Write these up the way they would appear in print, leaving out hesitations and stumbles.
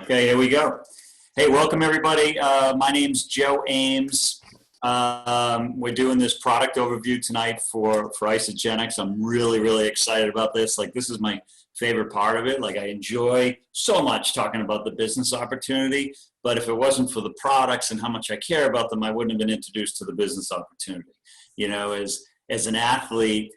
Okay, here we go. Hey, welcome everybody. My name's Joe Ames. We're doing this product overview tonight for Isagenix. I'm really excited about this. Like, this is my favorite part of it. Like, I enjoy so much talking about the business opportunity, but if it wasn't for the products and how much I care about them, I wouldn't have been introduced to the business opportunity. You know, as an athlete,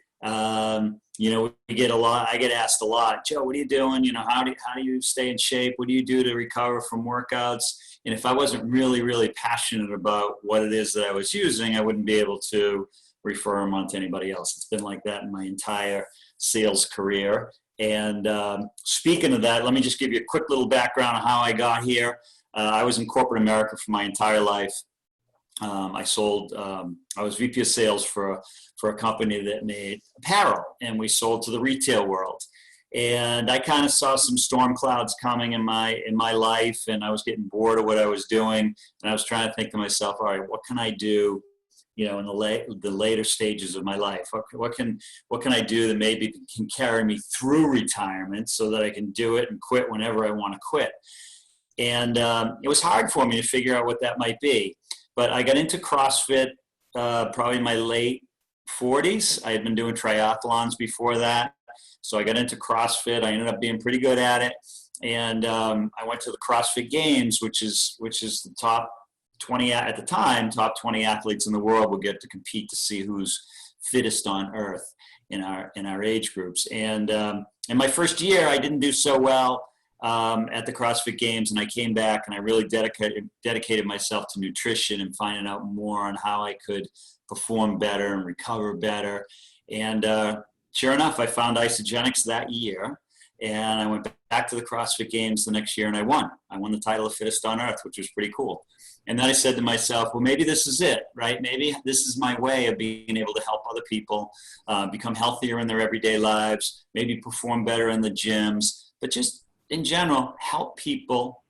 you know, I get asked a lot, Joe, what are you doing? You know, how do you stay in shape? What do you do to recover from workouts? And if I wasn't really passionate about what it is that I was using, I wouldn't be able to refer them on to anybody else. It's been like that in my entire sales career. And speaking of that, let me just give you a quick little background on how I got here. I was in corporate America for my entire life. I was VP of sales for a company that made apparel, and we sold to the retail world. And I kind of saw some storm clouds coming in my life, and I was getting bored of what I was doing. And I was trying to think to myself, all right, what can I do, you know, in the later stages of my life? What can I do that maybe can carry me through retirement so that I can do it and quit whenever I want to quit? And it was hard for me to figure out what that might be. But I got into CrossFit probably in my late 40s. I had been doing triathlons before that. So I got into CrossFit. I ended up being pretty good at it. And I went to the CrossFit Games, which is the top 20 at the time, top 20 athletes in the world would get to compete to see who's fittest on earth in our age groups. And in my first year, I didn't do so well at the CrossFit Games, and I came back and I really dedicated myself to nutrition and finding out more on how I could perform better and recover better. And sure enough, I found Isogenics that year, and I went back to the CrossFit Games the next year, and I won. I won the title of fittest on earth, which was pretty cool. And then I said to myself, well, maybe this is it, right? Maybe this is my way of being able to help other people become healthier in their everyday lives, maybe perform better in the gyms, but just in general, help people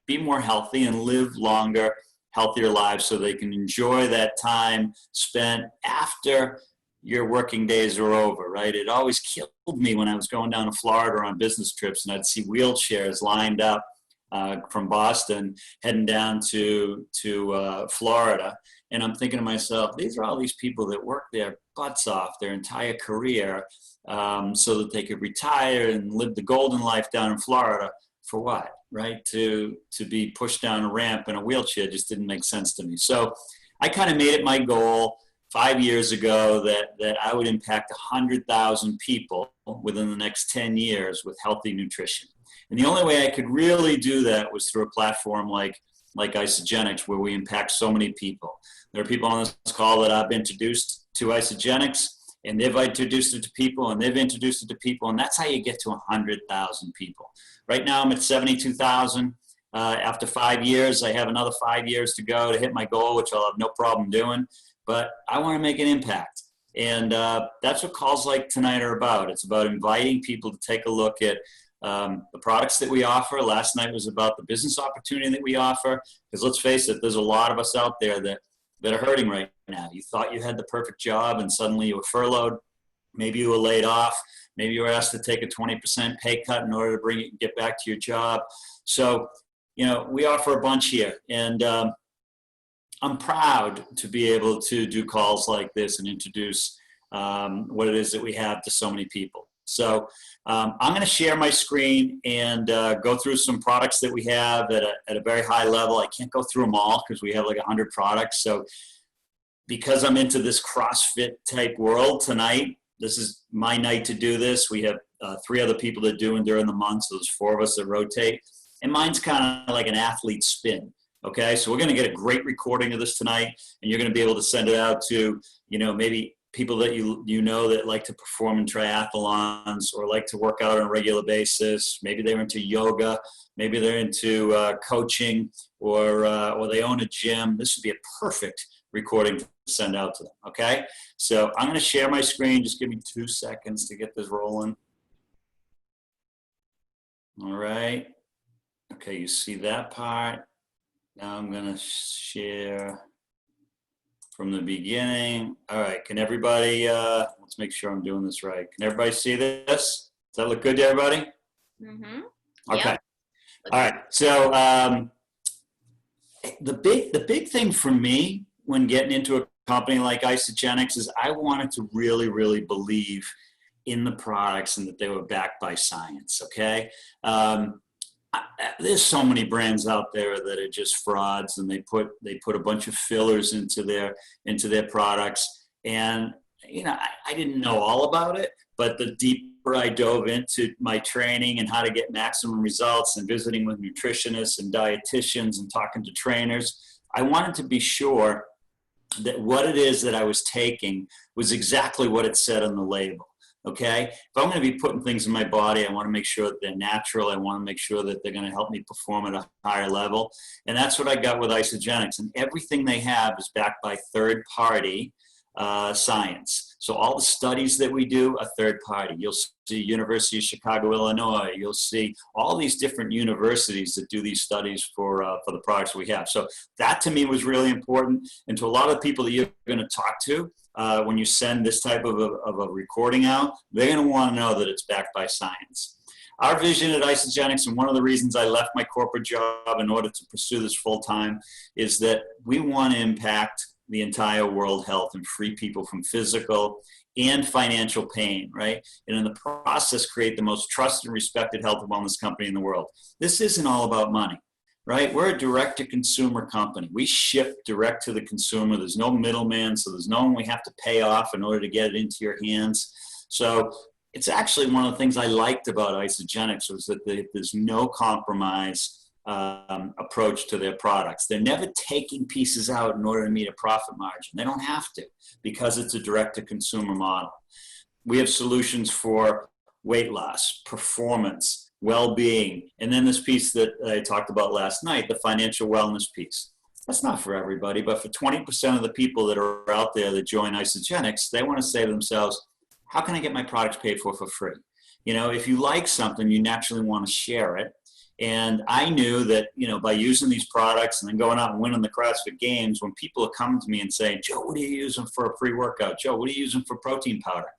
be more healthy and live longer, healthier lives so they can enjoy that time spent after your working days are over, right? It always killed me when I was going down to Florida on business trips and I'd see wheelchairs lined up from Boston heading down to Florida. And I'm thinking to myself, these are all these people that work their butts off their entire career so that they could retire and live the golden life down in Florida. For what, right? To be pushed down a ramp in a wheelchair just didn't make sense to me. So I kind of made it my goal 5 years ago that I would impact 100,000 people within the next 10 years with healthy nutrition. And the only way I could really do that was through a platform like Isagenix, where we impact so many people. There are people on this call that I've introduced to Isagenix, and they've introduced it to people, and they've introduced it to people, and that's how you get to 100,000 people. Right now I'm at 72,000. After 5 years, I have another 5 years to go to hit my goal, which I'll have no problem doing. But I want to make an impact. And that's what calls like tonight are about. It's about inviting people to take a look at the products that we offer. Last night was about the business opportunity that we offer. Because let's face it, there's a lot of us out there that are hurting right now. You thought you had the perfect job and suddenly you were furloughed. Maybe you were laid off. Maybe you were asked to take a 20% pay cut in order to get back to your job. So, you know, we offer a bunch here. And I'm proud to be able to do calls like this and introduce what it is that we have to so many people. So I'm going to share my screen and go through some products that we have at a very high level. I can't go through them all because we have like 100 products. So because I'm into this CrossFit type world tonight, this is my night to do this. We have 3 other people that do it during the month. So there's 4 of us that rotate. And mine's kind of like an athlete spin. Okay, so we're going to get a great recording of this tonight, and you're going to be able to send it out to, you know, maybe people that you know that like to perform in triathlons or like to work out on a regular basis. Maybe they're into yoga, maybe they're into coaching, or they own a gym. This would be a perfect recording to send out to them. Okay, so I'm going to share my screen. Just give me 2 seconds to get this rolling. All right. Okay, you see that part. Now I'm going to share from the beginning. All right, can everybody, let's make sure I'm doing this right. Can everybody see this? Does that look good to everybody? Mm-hmm. Okay. Yep. All right. So the big thing for me when getting into a company like Isagenix is I wanted to really, really believe in the products and that they were backed by science. Okay. There's so many brands out there that are just frauds, and they put a bunch of fillers into their products. And I didn't know all about it, but the deeper I dove into my training and how to get maximum results and visiting with nutritionists and dietitians and talking to trainers, I wanted to be sure that what it is that I was taking was exactly what it said on the label. Okay, if I'm going to be putting things in my body, I want to make sure that they're natural. I want to make sure that they're going to help me perform at a higher level. And that's what I got with Isagenix. And everything they have is backed by third-party science. So all the studies that we do are third-party. You'll see University of Chicago, Illinois. You'll see all these different universities that do these studies for the products we have. So that to me was really important. And to a lot of people that you're going to talk to, when you send this type of a recording out, they're going to want to know that it's backed by science. Our vision at Isagenix, and one of the reasons I left my corporate job in order to pursue this full time, is that we want to impact the entire world health and free people from physical and financial pain, right? And in the process, create the most trusted and respected health and wellness company in the world. This isn't all about money. Right? We're a direct-to-consumer company. We ship direct to the consumer. There's no middleman, so there's no one we have to pay off in order to get it into your hands. So it's actually one of the things I liked about Isagenix was that there's no compromise approach to their products. They're never taking pieces out in order to meet a profit margin. They don't have to because it's a direct-to-consumer model. We have solutions for weight loss, performance, well-being, and then this piece that I talked about last night, the financial wellness piece. That's not for everybody, but for 20% of the people that are out there that join Isagenix, they want to say to themselves, how can I get my products paid for free? If you like something, you naturally want to share it. And I knew that, by using these products and then going out and winning the CrossFit Games, when people are coming to me and saying, Joe, what are you using for a pre-workout? Joe, what are you using for protein powder?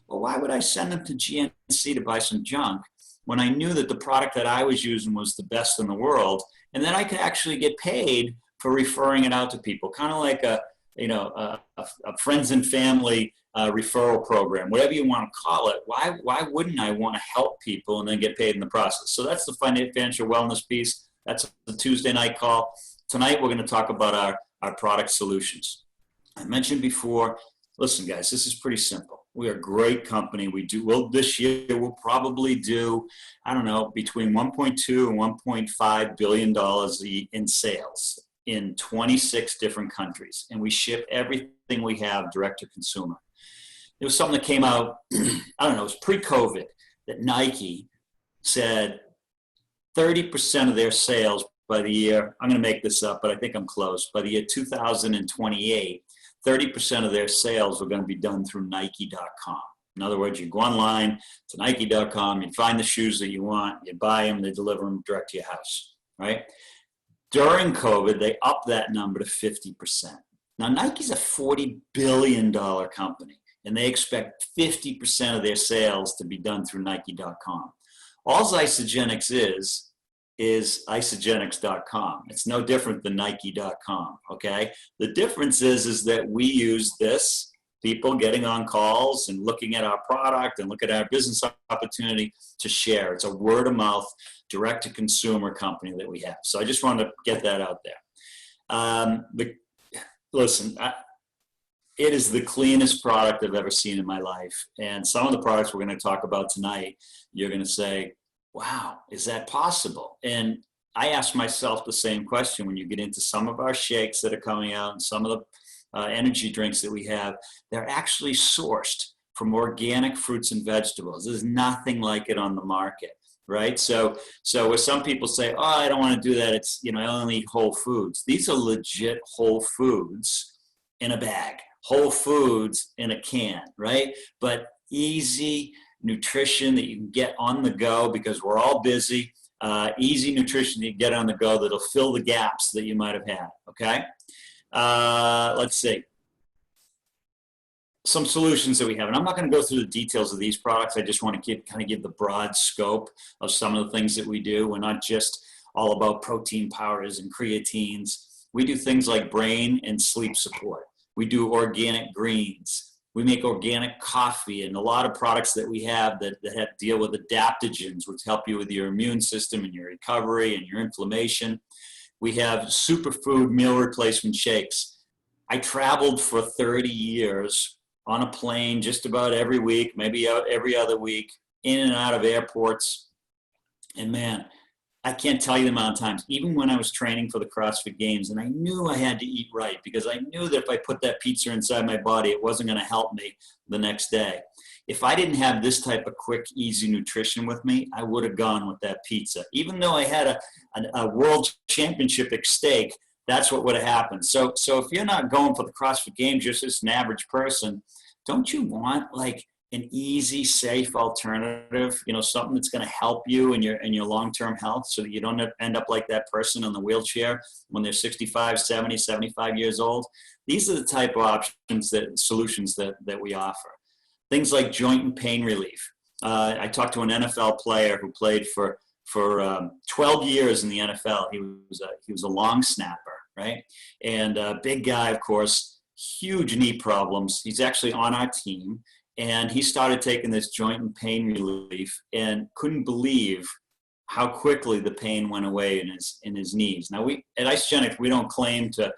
Well, why would I send them to GNC to buy some junk when I knew that the product that I was using was the best in the world, and then I could actually get paid for referring it out to people, kind of like a friends and family referral program, whatever you want to call it. Why wouldn't I want to help people and then get paid in the process? So that's the financial wellness piece. That's the Tuesday night call. Tonight we're going to talk about our product solutions. I mentioned before, listen guys, this is pretty simple. We are a great company. This year we'll probably do, I don't know, between 1.2 and 1.5 billion dollars in sales in 26 different countries. And we ship everything we have direct to consumer. There was something that came out, I don't know, it was pre-COVID, that Nike said 30% of their sales by the year, I'm going to make this up, but I think I'm close, by the year 2028, 30% of their sales were going to be done through Nike.com. In other words, you go online to Nike.com, you find the shoes that you want, you buy them, they deliver them direct to your house, right? During COVID, they upped that number to 50%. Now, Nike's a $40 billion company, and they expect 50% of their sales to be done through Nike.com. All Isagenix is Isagenix.com. It's no different than Nike.com, okay? The difference is that we use this, people getting on calls and looking at our product and look at our business opportunity to share. It's a word-of-mouth, direct-to-consumer company that we have. So I just wanted to get that out there. Listen, it is the cleanest product I've ever seen in my life. And some of the products we're going to talk about tonight, you're going to say, wow, is that possible? And I ask myself the same question when you get into some of our shakes that are coming out and some of the energy drinks that we have. They're actually sourced from organic fruits and vegetables. There's nothing like it on the market, right? So where some people say, oh, I don't want to do that. It's, I only eat whole foods. These are legit whole foods in a bag, whole foods in a can, right? But easy nutrition that you can get on the go because we're all busy. Easy nutrition you can get on the go that'll fill the gaps that you might have had, okay? Let's see. Some solutions that we have. And I'm not going to go through the details of these products. I just want to kind of give the broad scope of some of the things that we do. We're not just all about protein powders and creatines. We do things like brain and sleep support. We do organic greens. We make organic coffee, and a lot of products that we have that deal with adaptogens, which help you with your immune system and your recovery and your inflammation. We have superfood meal replacement shakes. I traveled for 30 years on a plane just about every week, maybe every other week, in and out of airports. And man, I can't tell you the amount of times, even when I was training for the CrossFit Games, and I knew I had to eat right because I knew that if I put that pizza inside my body, it wasn't going to help me the next day. If I didn't have this type of quick, easy nutrition with me, I would have gone with that pizza. Even though I had a world championship at stake, that's what would have happened. So if you're not going for the CrossFit Games, you're just an average person, don't you want like an easy, safe alternative, you know, something that's going to help you in your long-term health so that you don't end up like that person in the wheelchair when they're 65, 70, 75 years old? These are the type of solutions that we offer. Things like joint and pain relief. I talked to an NFL player who played for 12 years in the NFL. He was a long snapper, right? And big guy, of course, huge knee problems. He's actually on our team. And he started taking this joint and pain relief and couldn't believe how quickly the pain went away in his knees. Now, at Isogenics, we don't claim to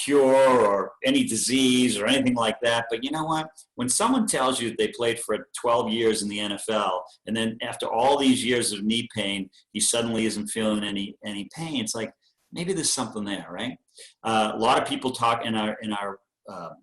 cure or any disease or anything like that. But you know what? When someone tells you that they played for 12 years in the NFL, and then after all these years of knee pain, he suddenly isn't feeling any pain, it's like, maybe there's something there, right? A lot of people talk in our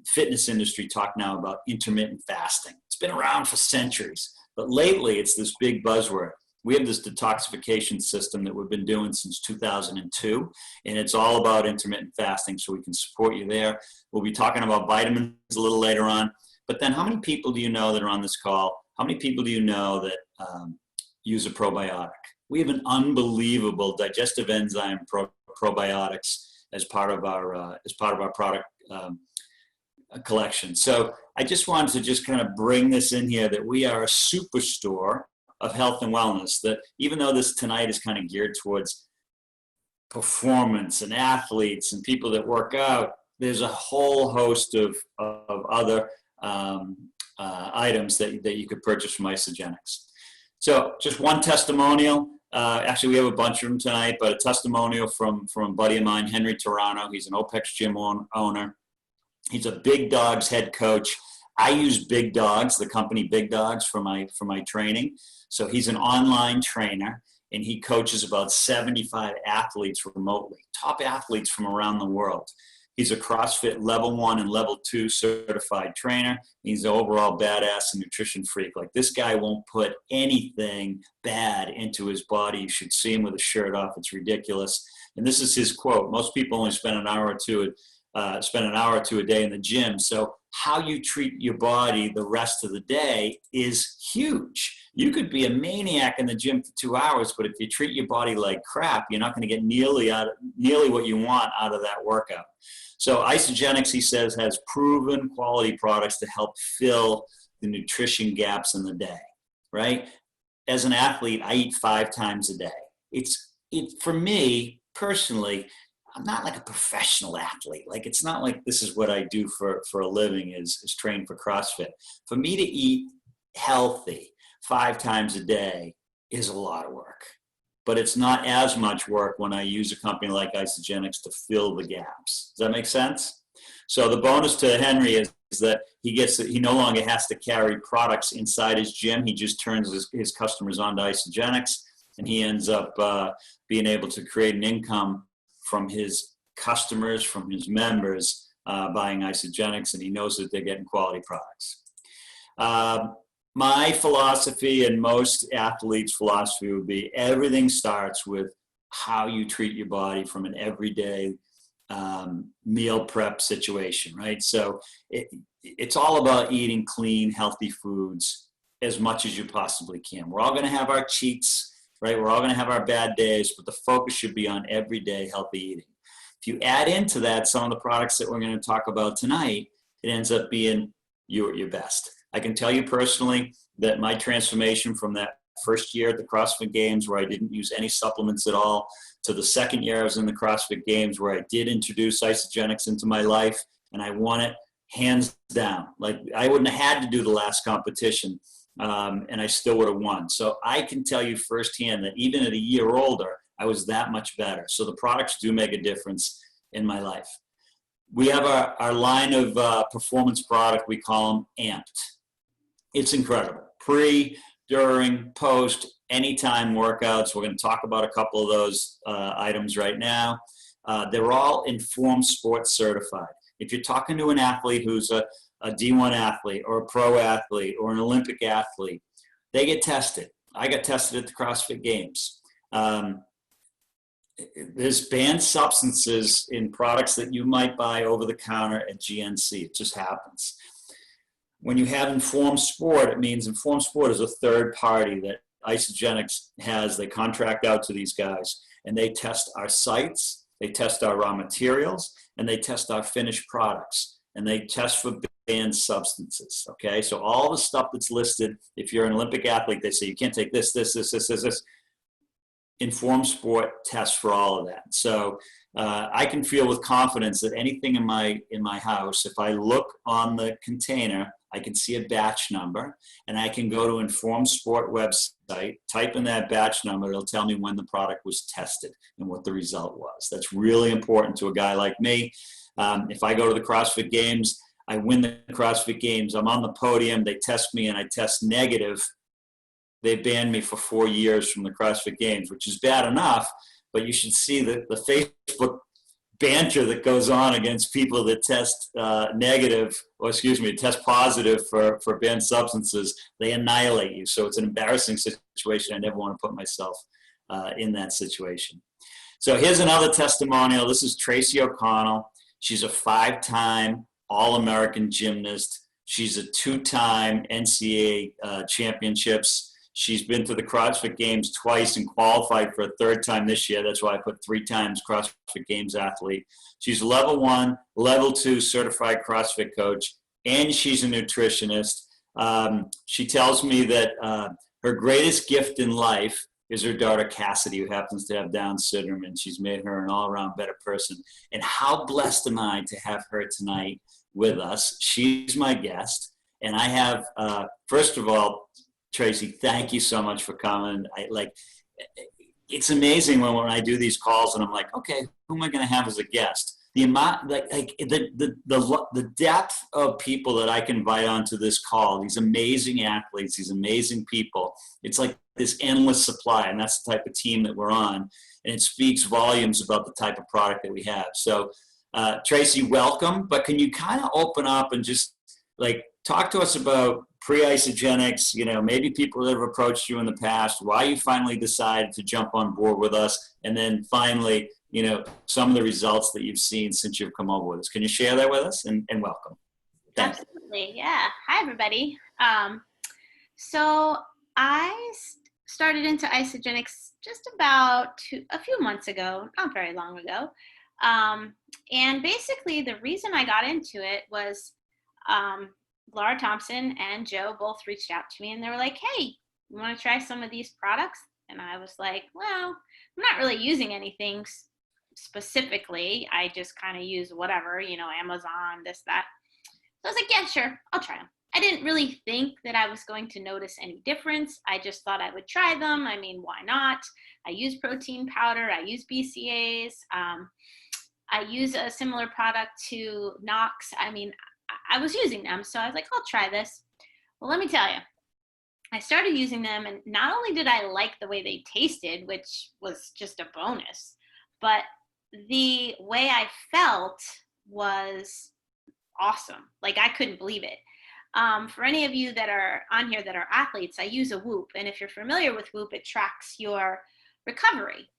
fitness industry talk now about intermittent fasting. It's been around for centuries, but lately it's this big buzzword. We have this detoxification system that we've been doing since 2002, and it's all about intermittent fasting, so we can support you there. We'll be talking about vitamins a little later on, but then how many people do you know that are on this call? How many people do you know that use a probiotic? We have an unbelievable digestive enzyme probiotics as part of our product collection. So I just wanted to just kind of bring this in here that we are a superstore of health and wellness, that even though this tonight is kind of geared towards performance and athletes and people that work out, there's a whole host of other items that you could purchase from Isagenix. So just one testimonial. Actually, we have a bunch of them tonight, but a testimonial from a buddy of mine, Henry Toronto. He's an OPEX gym owner. He's a Big Dogs head coach. I use Big Dogs, the company Big Dogs, for my training. So he's an online trainer, and he coaches about 75 athletes remotely, top athletes from around the world. He's a CrossFit level 1 and level 2 certified trainer. He's an overall badass and nutrition freak. Like, this guy won't put anything bad into his body. You should see him with a shirt off. It's ridiculous. And this is his quote: most people only spend an hour or two a day in the gym. So how you treat your body the rest of the day is huge. You could be a maniac in the gym for 2 hours, but if you treat your body like crap, you're not going to get nearly what you want out of that workout. So Isagenix, he says, has proven quality products to help fill the nutrition gaps in the day, right? As an athlete, I eat 5 times a day. For me personally, I'm not like a professional athlete. Like, it's not like this is what I do for a living is train for CrossFit. For me to eat healthy 5 times a day is a lot of work, but it's not as much work when I use a company like Isagenix to fill the gaps. Does that make sense? So the bonus to Henry is that he no longer has to carry products inside his gym. He just turns his customers on to Isagenix, and he ends up being able to create an income from his customers, from his members, buying Isagenix, and he knows that they're getting quality products. My philosophy, and most athletes' philosophy, would be everything starts with how you treat your body from an everyday meal prep situation, right? So it's all about eating clean, healthy foods as much as you possibly can. We're all going to have our cheats, right? We're all going to have our bad days, but the focus should be on everyday healthy eating. If you add into that some of the products that we're going to talk about tonight, it ends up being you at your best. I can tell you personally that my transformation from that first year at the CrossFit Games where I didn't use any supplements at all, to the second year I was in the CrossFit Games where I did introduce Isagenix into my life, and I won it hands down. Like, I wouldn't have had to do the last competition, and I still would have won. So I can tell you firsthand that even at a year older, I was that much better. So the products do make a difference in my life. We have our line of performance product. We call them Amped. It's incredible. Pre, during, post, anytime workouts. We're going to talk about a couple of those items right now. They're all Informed Sports certified. If you're talking to an athlete who's a D1 athlete or a pro athlete or an Olympic athlete, they get tested. I got tested at the CrossFit Games. There's banned substances in products that you might buy over the counter at GNC. It just happens. When you have Informed Sport, it means Informed Sport is a third party that Isogenics has. They contract out to these guys, and they test our sites, they test our raw materials, and they test our finished products, and they test for banned substances, okay? So all the stuff that's listed, if you're an Olympic athlete, they say you can't take this. Informed Sport tests for all of that. So I can feel with confidence that anything in my house, if I look on the container, I can see a batch number, and I can go to Informed Sport website, type in that batch number, it'll tell me when the product was tested and what the result was. That's really important to a guy like me. If I go to the CrossFit Games, I win the CrossFit Games, I'm on the podium, they test me and I test negative, they banned me for 4 years from the CrossFit Games, which is bad enough, but you should see the Facebook banter that goes on against people that test test positive for banned substances. They annihilate you. So it's an embarrassing situation. I never want to put myself in that situation. So here's another testimonial. This is Tracy OConnell. She's a 5-time All-American gymnast. She's a 2-time NCAA championships. She's been to the CrossFit Games twice and qualified for a 3rd time this year. That's why I put 3 times CrossFit Games athlete. She's level 1, level 2 certified CrossFit coach, and she's a nutritionist. She tells me that her greatest gift in life is her daughter Cassidy, who happens to have Down syndrome, and she's made her an all-around better person. And how blessed am I to have her tonight with us. She's my guest. And I have, first of all, Tracy, thank you so much for coming. It's amazing when I do these calls and I'm like, okay, who am I going to have as a guest? The amount, the depth of people that I can invite onto this call, these amazing athletes, these amazing people, it's like this endless supply, and that's the type of team that we're on, and it speaks volumes about the type of product that we have. So, Tracy, welcome, but can you kind of open up and just talk to us about pre-Isagenix, maybe people that have approached you in the past, why you finally decided to jump on board with us, and then finally, some of the results that you've seen since you've come over with us. Can you share that with us? And welcome. Thanks. Absolutely. Yeah. Hi, everybody. So I started into Isagenix just about a few months ago, not very long ago. And basically the reason I got into it was Laura Thompson and Joe both reached out to me and they were like, hey, you want to try some of these products? And I was like, well, I'm not really using anything specifically. I just kind of use whatever, Amazon, this, that. So I was like, yeah, sure, I'll try them. I didn't really think that I was going to notice any difference. I just thought I would try them. I mean, why not? I use protein powder. I use BCAAs. I use a similar product to Nox. I mean, I was using them. So I was like, I'll try this. Well, let me tell you, I started using them, and not only did I like the way they tasted, which was just a bonus, but the way I felt was awesome. I couldn't believe it. For any of you that are on here that are athletes, I use a Whoop. And if you're familiar with Whoop, it tracks your recovery.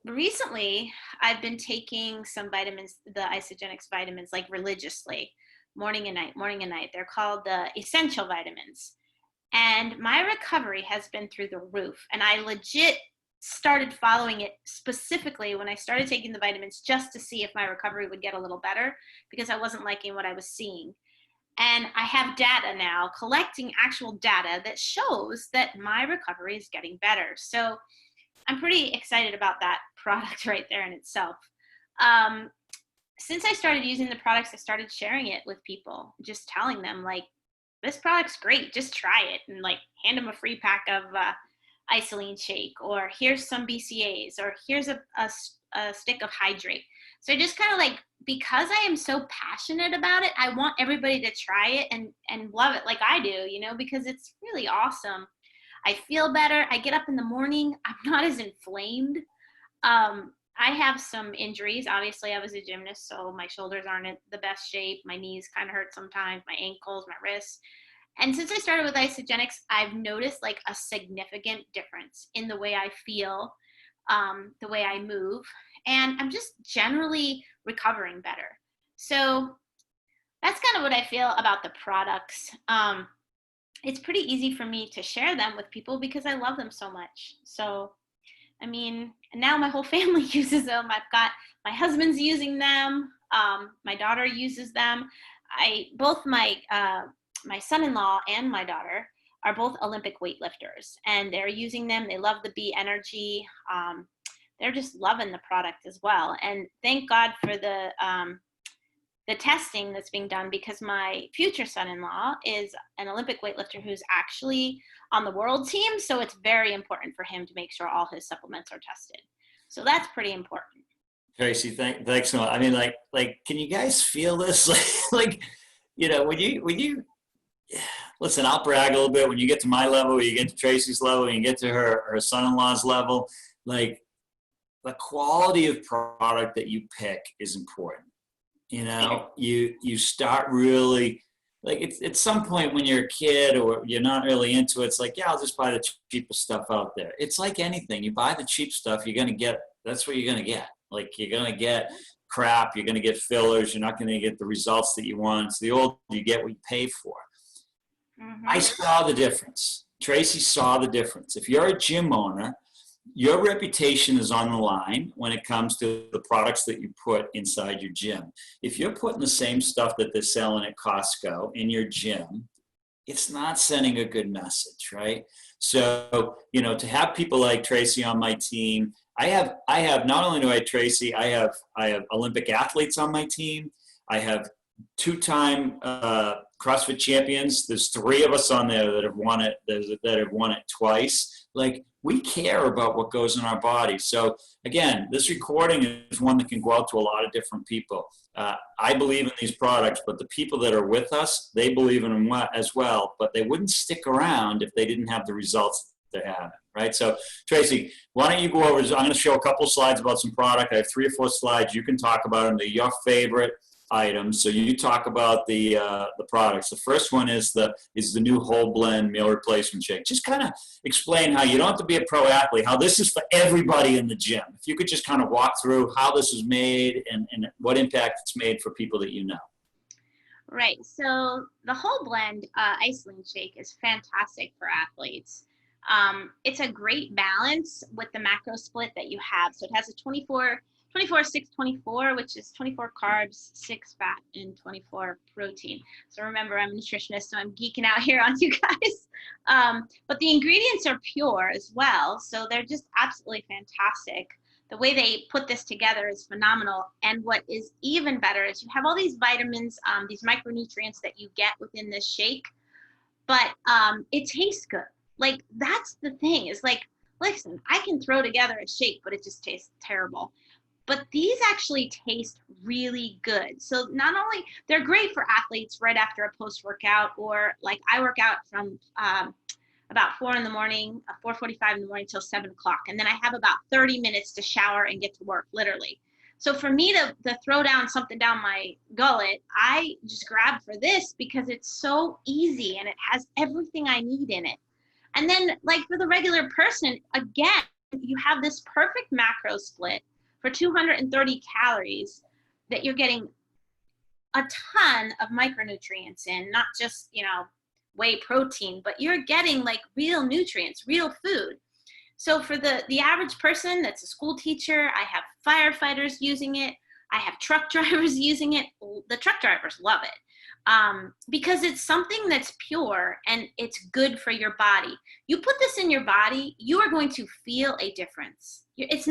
Recently, I've been taking some vitamins, the Isagenix vitamins, religiously, morning and night. They're called the essential vitamins. And my recovery has been through the roof. And I legit started following it specifically when I started taking the vitamins just to see if my recovery would get a little better, because I wasn't liking what I was seeing. And I have data now, collecting actual data that shows that my recovery is getting better. So I'm pretty excited about that product right there in itself. Since I started using the products, I started sharing it with people, just telling them like, this product's great, just try it, and like hand them a free pack of Isoline shake, or here's some BCAAs, or here's a stick of hydrate. So I just kind of like, because I am so passionate about it, I want everybody to try it and love it like I do, you know, because it's really awesome. I feel better. I get up in the morning. I'm not as inflamed. I have some injuries. Obviously, I was a gymnast, so my shoulders aren't in the best shape. My knees kind of hurt sometimes, my ankles, my wrists. And since I started with Isagenix, I've noticed like a significant difference in the way I feel, the way I move, and I'm just generally recovering better. So that's kind of what I feel about the products. It's pretty easy for me to share them with people because I love them so much. So, I mean, and now my whole family uses them. I've got my husband's using them. My daughter uses them. Both my son-in-law and my daughter are both Olympic weightlifters, and they're using them. They love the B energy. They're just loving the product as well. And thank God for the testing that's being done, because my future son-in-law is an Olympic weightlifter who's actually on the world team. So it's very important for him to make sure all his supplements are tested. So that's pretty important. Tracy, thanks so much. I mean, like, can you guys feel this? Like, you know, when you listen, I'll brag a little bit. When you get to my level, when you get to Tracy's level, when you get to her son-in-law's level, like, the quality of product that you pick is important. You know, you start really, like, it's at some point when you're a kid or you're not really into it, it's like, yeah, I'll just buy the cheapest stuff out there. It's like anything. You buy the cheap stuff, you're going to get, that's what you're going to get. Like, you're going to get crap, you're going to get fillers, you're not going to get the results that you want. So the older you get, what you pay for. Mm-hmm. I saw the difference. Tracy saw the difference. If you're a gym owner, your reputation is on the line when it comes to the products that you put inside your gym. If you're putting the same stuff that they're selling at Costco in your gym, it's not sending a good message, right? So, you know, to have people like Tracy on my team, I have not only do I have Tracy, I have Olympic athletes on my team. I have two-time CrossFit champions. There's 3 of us on there that have won it twice. Like, we care about what goes in our body. So again, this recording is one that can go out to a lot of different people. I believe in these products, but the people that are with us, they believe in them as well, but they wouldn't stick around if they didn't have the results they're having, right? So Tracy, why don't you go over, I'm going to show a couple slides about some product. I have 3 or 4 slides. You can talk about them. They're your favorite items. So you talk about the products. The first one is the new whole blend meal replacement shake. Just kind of explain how you don't have to be a pro athlete, how this is for everybody in the gym. If you could just kind of walk through how this is made and what impact it's made for people that you know. Right. So the whole blend Isoline shake is fantastic for athletes. It's a great balance with the macro split that you have. So it has a 24, 6, 24, which is 24 carbs, 6 fat, and 24 protein. So remember, I'm a nutritionist, so I'm geeking out here on you guys. But the ingredients are pure as well, so they're just absolutely fantastic. The way they put this together is phenomenal. And what is even better is you have all these vitamins, these micronutrients that you get within this shake, but it tastes good. Like, that's the thing, is like, listen, I can throw together a shake, but it just tastes terrible. But these actually taste really good. So not only, they're great for athletes right after a post-workout, or like I work out from about 4 in the morning, 4:45 in the morning till 7 o'clock. And then I have about 30 minutes to shower and get to work, literally. So for me to throw down something down my gullet, I just grab for this because it's so easy and it has everything I need in it. And then, like, for the regular person, again, you have this perfect macro split for 230 calories that you're getting a ton of micronutrients in, not just, you know, whey protein, but you're getting like real nutrients, real food. So for the average person that's a school teacher, I have firefighters using it. I have truck drivers using it. The truck drivers love it. because it's something that's pure and it's good for your body. You put this in your body, you are going to feel a difference. It's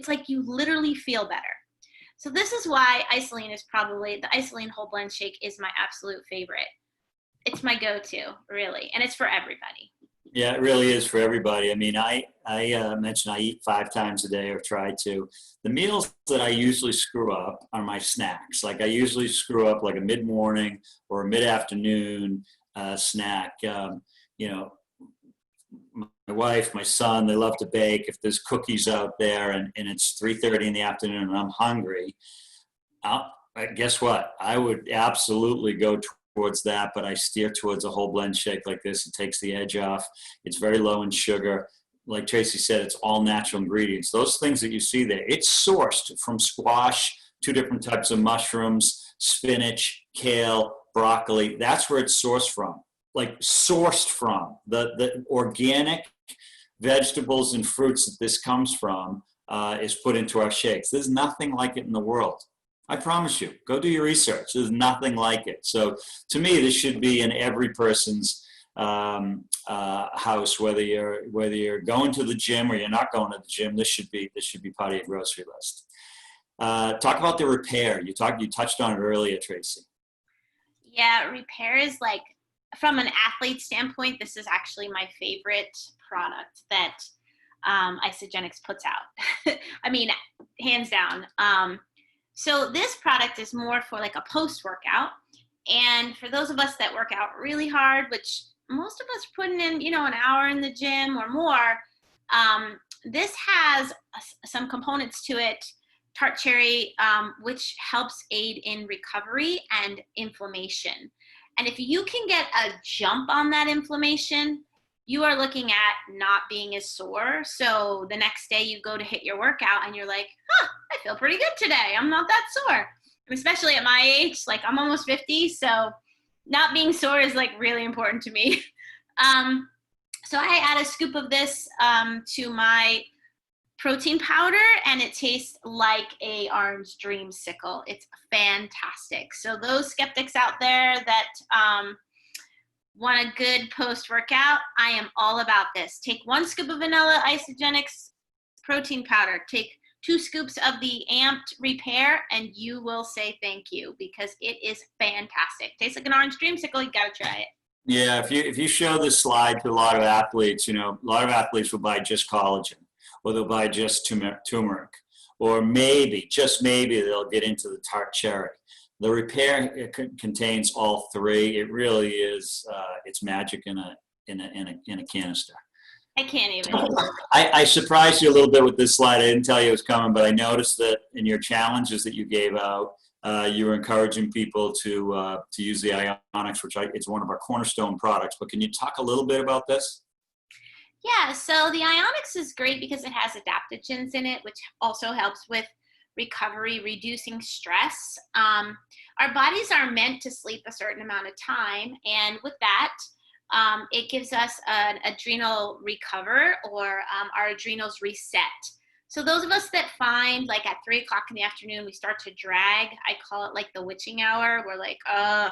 like you literally feel better. So this is why the Isoline whole blend shake is my absolute favorite. It's my go-to, really, and it's for everybody. Yeah, it really is for everybody. I mean, I mentioned I eat 5 times a day or try to. The meals that I usually screw up are my snacks. Like I usually screw up like a mid-morning or a mid-afternoon snack. You know, my wife, my son, they love to bake. If there's cookies out there and it's 3:30 in the afternoon and I'm hungry, guess what? I would absolutely go towards that, but I steer towards a whole blend shake like this. It takes the edge off. It's very low in sugar. Like Tracy said, it's all natural ingredients. Those things that you see there, it's sourced from squash, 2 different types of mushrooms, spinach, kale, broccoli. That's where it's sourced from. Like sourced from. The organic vegetables and fruits that this comes from is put into our shakes. There's nothing like it in the world. I promise you, go do your research. There's nothing like it. So to me, this should be in every person's house, whether you're going to the gym or you're not going to the gym. This should be part of your grocery list. Talk about the repair. You touched on it earlier, Tracy. Yeah, repair is like, from an athlete standpoint, this is actually my favorite product that Isogenics puts out. I mean, hands down. So this product is more for like a post-workout. And for those of us that work out really hard, which most of us are putting in, an hour in the gym or more, this has some components to it, tart cherry, which helps aid in recovery and inflammation. And if you can get a jump on that inflammation, you are looking at not being as sore. So the next day you go to hit your workout and you're like, I feel pretty good today. I'm not that sore. And especially at my age, like I'm almost 50. So not being sore is like really important to me. So I add a scoop of this to my protein powder and it tastes like a orange dreamsicle. It's fantastic. So those skeptics out there that want a good post-workout, I am all about this. Take 1 scoop of vanilla Isagenix protein powder. Take 2 scoops of the Amped Repair, and you will say thank you because it is fantastic. Tastes like an orange dreamsicle. You gotta try it. Yeah, if you show this slide to a lot of athletes, a lot of athletes will buy just collagen, or they'll buy just turmeric, or maybe, just maybe, they'll get into the tart cherry. The repair contains all 3. It really is. It's magic in a canister. I can't even. I surprised you a little bit with this slide. I didn't tell you it was coming, but I noticed that in your challenges that you gave out, you were encouraging people to use the Ionics, which it's one of our cornerstone products. But can you talk a little bit about this? Yeah. So the Ionics is great because it has adaptogens in it, which also helps with recovery, reducing stress. Our bodies are meant to sleep a certain amount of time, and with that, it gives us an adrenal recover, or our adrenals reset. So those of us that find like at 3 o'clock in the afternoon, we start to drag, I call it like the witching hour. We're like, I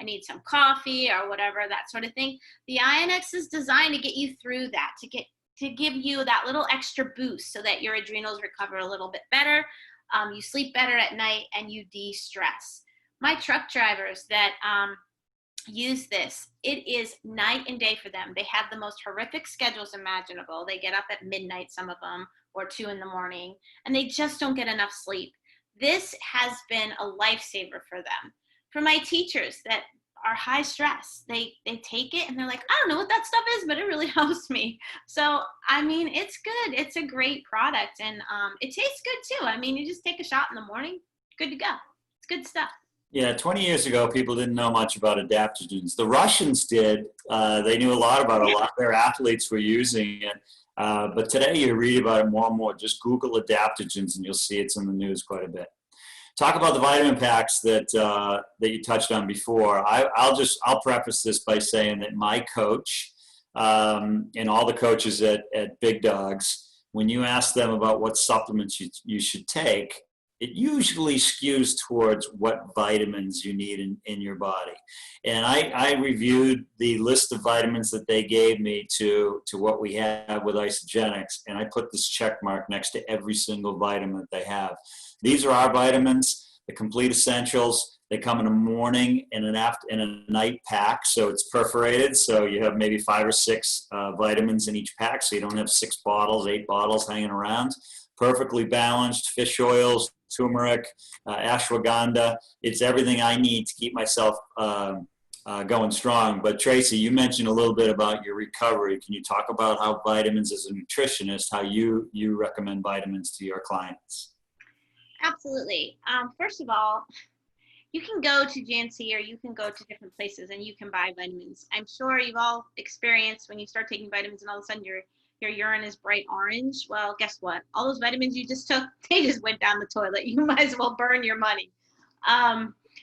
need some coffee or whatever, that sort of thing. The Ionics is designed to get you through that, to give you that little extra boost so that your adrenals recover a little bit better. You sleep better at night and you de-stress. My truck drivers that use this, it is night and day for them. They have the most horrific schedules imaginable. They get up at midnight, some of them, or 2 in the morning, and they just don't get enough sleep. This has been a lifesaver for them. For my teachers that are high stress, they take it and they're like, I don't know what that stuff is, but it really helps me. So, I mean, it's good. It's a great product, and it tastes good too. I mean, you just take a shot in the morning, good to go. It's good stuff. Yeah, 20 years ago, people didn't know much about adaptogens. The Russians did. They knew a lot about it. A lot of their athletes were using it. But today you read about it more and more. Just Google adaptogens and you'll see it's in the news quite a bit. Talk about the vitamin packs that you touched on before. I'll preface this by saying that my coach and all the coaches at Big Dogs, when you ask them about what supplements you should take, it usually skews towards what vitamins you need in your body. And I reviewed the list of vitamins that they gave me to what we have with Isagenix, and I put this check mark next to every single vitamin that they have. These are our vitamins, the complete essentials. They come in a morning and a night pack, so it's perforated. So you have maybe 5 or 6 vitamins in each pack, so you don't have 6 bottles, 8 bottles hanging around. Perfectly balanced, fish oils, turmeric, ashwagandha. It's everything I need to keep myself going strong. But Tracy, you mentioned a little bit about your recovery. Can you talk about how vitamins, as a nutritionist, how you recommend vitamins to your clients? Absolutely. First of all, you can go to GNC or you can go to different places and you can buy vitamins. I'm sure you've all experienced when you start taking vitamins and all of a sudden your urine is bright orange. Well, guess what? All those vitamins you just took, they just went down the toilet. You might as well burn your money.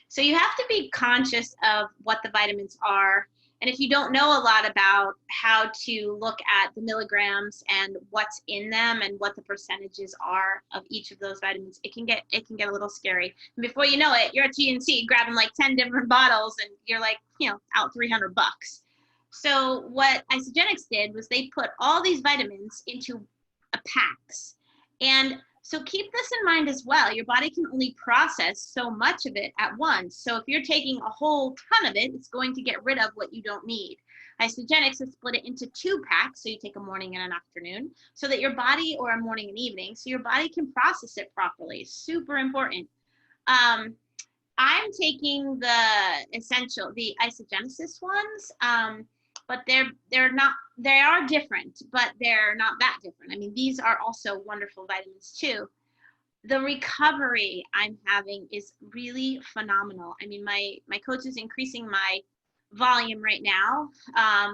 So you have to be conscious of what the vitamins are. And if you don't know a lot about how to look at the milligrams and what's in them and what the percentages are of each of those vitamins, it can get a little scary. And before you know it, you're at GNC grabbing like 10 different bottles and you're like, out $300. So what Isagenix did was they put all these vitamins into packs. And so keep this in mind as well. Your body can only process so much of it at once. So if you're taking a whole ton of it, it's going to get rid of what you don't need. Isagenix has split it into 2 packs, so you take a morning and an afternoon, so that your body, or a morning and evening, so your body can process it properly. Super important. I'm taking the Isagenesis ones, but they are different, but they're not that different. I mean, these are also wonderful vitamins too. The recovery I'm having is really phenomenal. I mean, my coach is increasing my volume right now.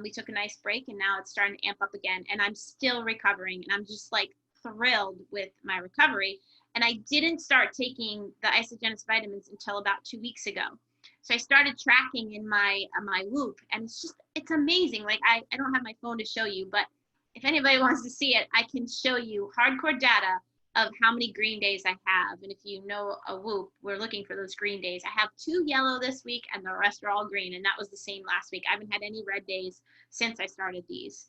We took a nice break and now it's starting to amp up again, and I'm still recovering, and I'm just like thrilled with my recovery. And I didn't start taking the Isagenix vitamins until about 2 weeks ago. So I started tracking in my Whoop, and it's amazing. Like I don't have my phone to show you, but if anybody wants to see it, I can show you hardcore data of how many green days I have. And if you know a Whoop, we're looking for those green days. I have 2 yellow this week and the rest are all green, and that was the same last week. I haven't had any red days since I started these.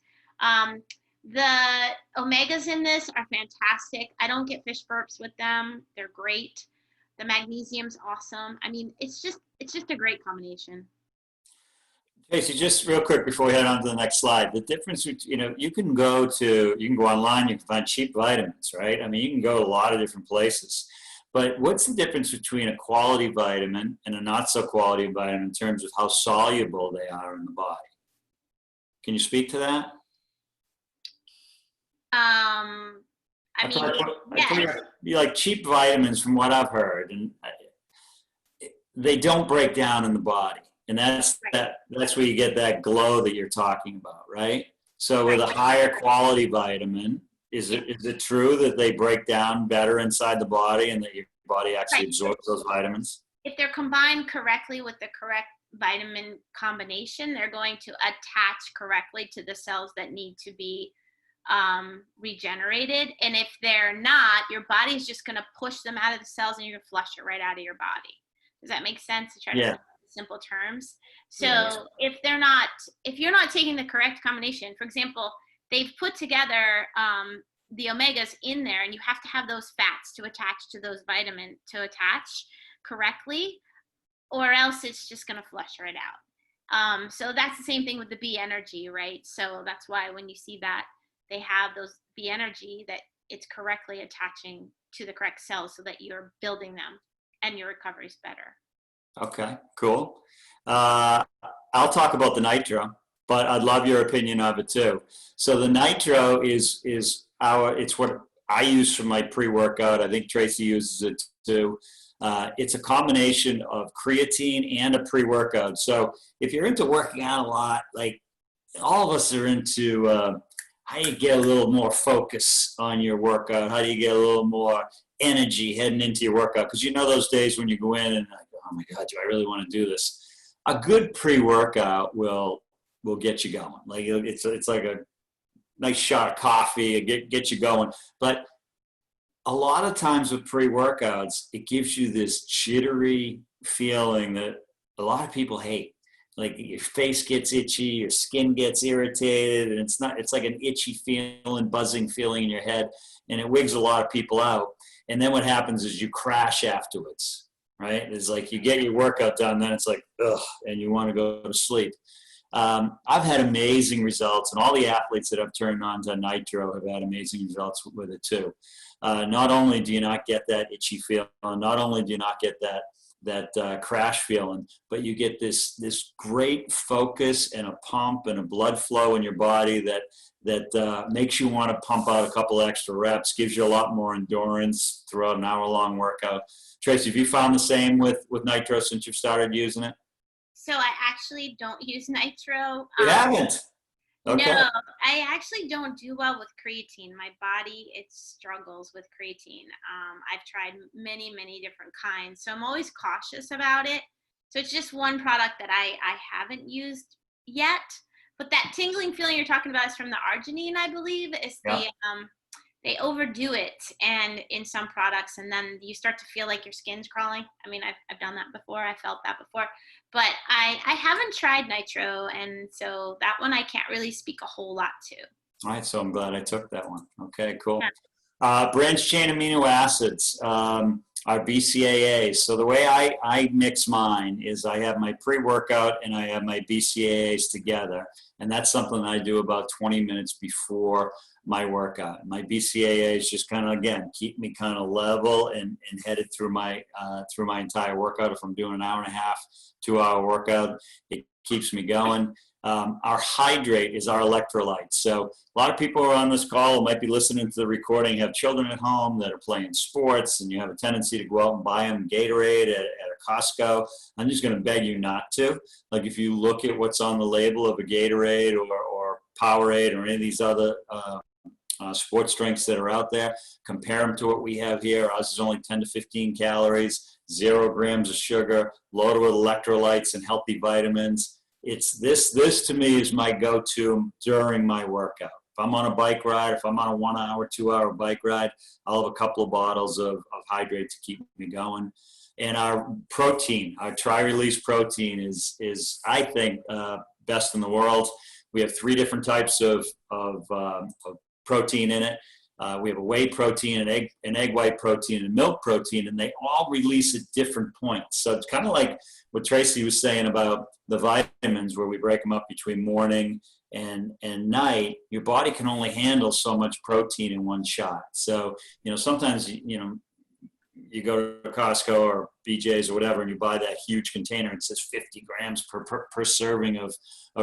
The omegas in this are fantastic. I don't get fish burps with them. They're great. The magnesium's awesome. I mean, it's just a great combination. Tracy, just real quick before we head on to the next slide, the difference, you can go online, you can find cheap vitamins, right? I mean, you can go to a lot of different places. But what's the difference between a quality vitamin and a not so quality vitamin in terms of how soluble they are in the body? Can you speak to that? Like cheap vitamins, from what I've heard, and they don't break down in the body, and that's where you get that glow that you're talking about, right? So with a higher quality vitamin, is it true that they break down better inside the body and that your body actually absorbs those vitamins? If they're combined correctly with the correct vitamin combination, they're going to attach correctly to the cells that need to be regenerated. And if they're not, your body's just going to push them out of the cells and you're going to flush it right out of your body. Does that make sense? To try to say it in simple terms. So if you're not taking the correct combination, for example, they've put together the omegas in there, and you have to have those fats to attach to those vitamins to attach correctly, or else it's just going to flush right out. So that's the same thing with the B energy, right? So that's why when you see that they have those B energy, that it's correctly attaching to the correct cells so that you're building them and your recovery is better. Okay, cool. I'll talk about the Nitro, but I'd love your opinion of it too. So the Nitro it's what I use for my pre-workout. I think Tracy uses it too. It's a combination of creatine and a pre-workout. So if you're into working out a lot, like all of us are into how do you get a little more focus on your workout? How do you get a little more energy heading into your workout? Because those days when you go in and like, oh my God, do I really want to do this? A good pre-workout will get you going. Like it's like a nice shot of coffee, get you going. But a lot of times with pre-workouts, it gives you this jittery feeling that a lot of people hate. Like your face gets itchy, your skin gets irritated, and it's like an itchy feeling, buzzing feeling in your head, and it wigs a lot of people out. And then what happens is you crash afterwards, right? It's like you get your workout done, then it's like, ugh, and you want to go to sleep. I've had amazing results, and all the athletes that I've turned on to Nitro have had amazing results with it too. Not only do you not get that itchy feeling, not only do you not get that crash feeling, but you get this great focus and a pump and a blood flow in your body that makes you want to pump out a couple extra reps, gives you a lot more endurance throughout an hour-long workout. Tracy, have you found the same with Nitro since you've started using it? So I actually don't use Nitro. You haven't? Okay. No, I actually don't do well with creatine. My body, it struggles with creatine. I've tried many, many different kinds, so I'm always cautious about it. So it's just one product that I haven't used yet. But that tingling feeling you're talking about is from the arginine, I believe. Is Yeah. they overdo it and in some products, and then you start to feel like your skin's crawling. I mean, I've done that before. I felt that before, but I haven't tried Nitro, and so that one I can't really speak a whole lot to. All right, so I'm glad I took that one. Okay, cool. Yeah. Branched chain amino acids are BCAAs. So the way I mix mine is I have my pre-workout and I have my BCAAs together. And that's something I do about 20 minutes before my workout. My BCAAs just kind of, again, keep me kind of level and headed through my entire workout. If I'm doing an hour and a half, 2-hour workout, it keeps me going. Our hydrate is our electrolyte. So a lot of people who are on this call who might be listening to the recording have children at home that are playing sports, and you have a tendency to go out and buy them Gatorade at a Costco. I'm just going to beg you not to. Like if you look at what's on the label of a Gatorade or Powerade or any of these other sports drinks that are out there, compare them to what we have here. Ours is only 10 to 15 calories, 0 grams of sugar, loaded with electrolytes and healthy vitamins. It's this to me is my go-to during my workout. If I'm on a bike ride, if I'm on a 1 hour, 2 hour bike ride, I'll have a couple of bottles of hydrate to keep me going. And our protein, our Trirelease protein is I think best in the world. We have 3 different types of protein in it. We have a whey protein, an egg white protein, and milk protein, and they all release at different points. So it's kind of like what Tracy was saying about the vitamins, where we break them up between morning and night. Your body can only handle so much protein in one shot. So, sometimes, you go to Costco or BJ's or whatever, and you buy that huge container, and it says 50 grams per serving of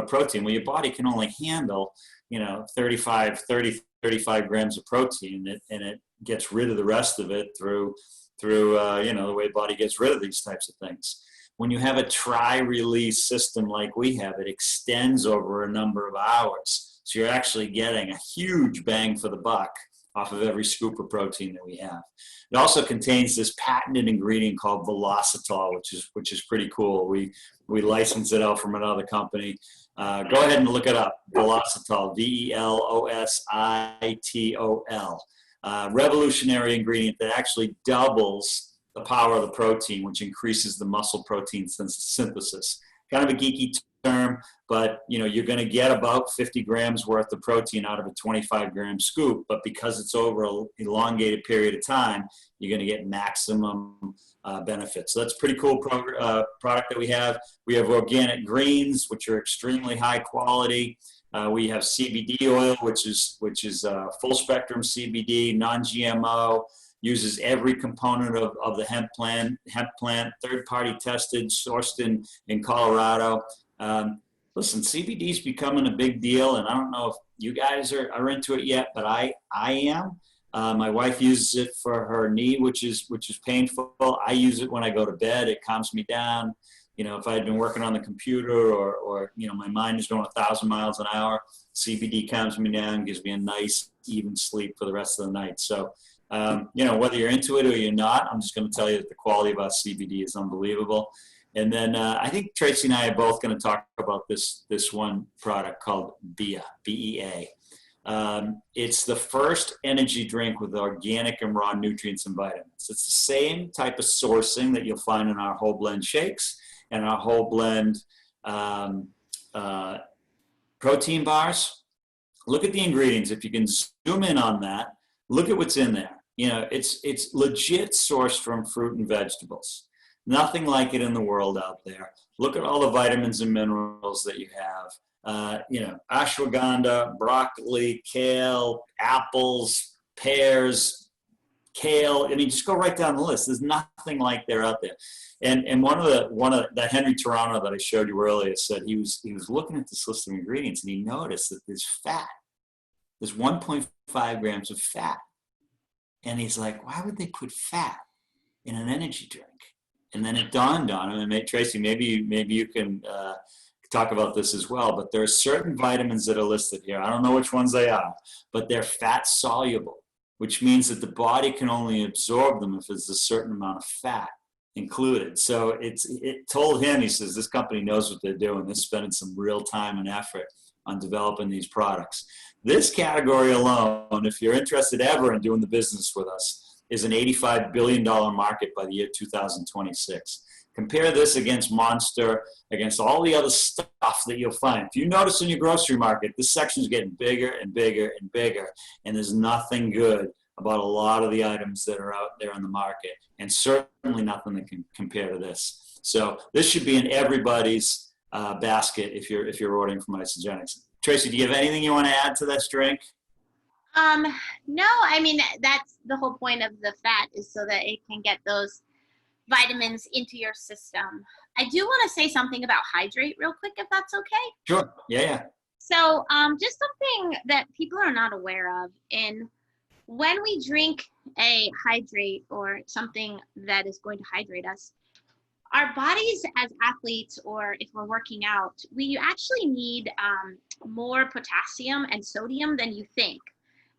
protein. Well, your body can only handle, 35 grams of protein, and it gets rid of the rest of it through the way the body gets rid of these types of things. When you have a Trirelease system like we have, it extends over a number of hours. So you're actually getting a huge bang for the buck off of every scoop of protein that we have. It also contains this patented ingredient called velocitol, which is pretty cool. We license it out from another company. Go ahead and look it up. Velocitol, VELOSITOL. Revolutionary ingredient that actually doubles the power of the protein, which increases the muscle protein synthesis. Kind of a geeky term, but you're going to get about 50 grams worth of protein out of a 25-gram scoop, but because it's over an elongated period of time, you're going to get maximum benefits. So that's a pretty cool product that we have. We have organic greens, which are extremely high quality. We have CBD oil, which is full spectrum CBD, non-GMO, uses every component of the hemp plant, third-party tested, sourced in Colorado. Listen, CBD is becoming a big deal, and I don't know if you guys are into it yet, but I am. My wife uses it for her knee, which is painful. I use it when I go to bed. It calms me down. If I had been working on the computer or my mind is going 1,000 miles an hour, CBD calms me down, gives me a nice, even sleep for the rest of the night. So, whether you're into it or you're not, I'm just going to tell you that the quality of our CBD is unbelievable. And then I think Tracy and I are both going to talk about this one product called biabea, BEA. It's the first energy drink with organic and raw nutrients and vitamins. It's the same type of sourcing that you'll find in our whole blend shakes and our whole blend protein bars. Look at the ingredients. If you can zoom in on that, look at what's in there. You know, it's legit sourced from fruit and vegetables. Nothing like it in the world out there. Look at all the vitamins and minerals that you have. You know, ashwagandha, broccoli, kale, apples, pears, kale. I mean, just go right down the list. There's nothing like they're out there. And one of the Henry Toronto that I showed you earlier said he was looking at this list of ingredients and he noticed that there's fat. There's 1.5 grams of fat. And he's like, why would they put fat in an energy drink? And then it dawned on him, and Tracy, maybe you can talk about this as well, but there are certain vitamins that are listed here. I don't know which ones they are, but they're fat soluble, which means that the body can only absorb them if there's a certain amount of fat included. So it told him, he says, this company knows what they're doing. They're spending some real time and effort on developing these products. This category alone, if you're interested ever in doing the business with us, is an $85 billion market by the year 2026. Compare this against Monster, against all the other stuff that you'll find. If you notice in your grocery market, this section is getting bigger and bigger and bigger, and there's nothing good about a lot of the items that are out there in the market, and certainly nothing that can compare to this. So this should be in everybody's basket if you're ordering from Isogenics. Tracy, do you have anything you want to add to this drink? No, I mean, that's the whole point of the fat, is so that it can get those vitamins into your system. I do want to say something about hydrate real quick, if that's okay. Sure. Yeah. So just something that people are not aware of, when we drink a hydrate or something that is going to hydrate us, our bodies as athletes, or if we're working out, we actually need more potassium and sodium than you think.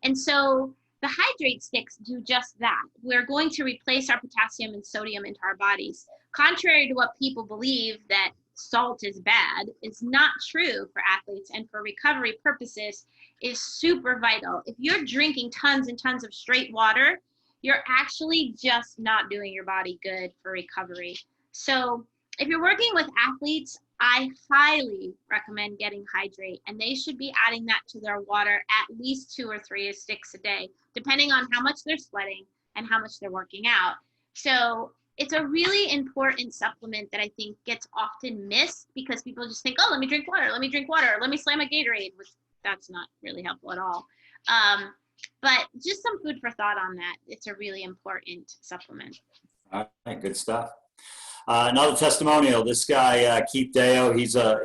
And so the hydrate sticks do just that. We're going to replace our potassium and sodium into our bodies. Contrary to what people believe, that salt is bad, is not true for athletes, and for recovery purposes is super vital. If you're drinking tons and tons of straight water, you're actually just not doing your body good for recovery. So if you're working with athletes, I highly recommend getting hydrate, and they should be adding that to their water at least 2 or 3 sticks a day, depending on how much they're sweating and how much they're working out. So it's a really important supplement that I think gets often missed, because people just think, oh, let me drink water, let me slam a Gatorade, which that's not really helpful at all. But just some food for thought on that. It's a really important supplement. All right, good stuff. Another testimonial. This guy, Keith Deo, he's a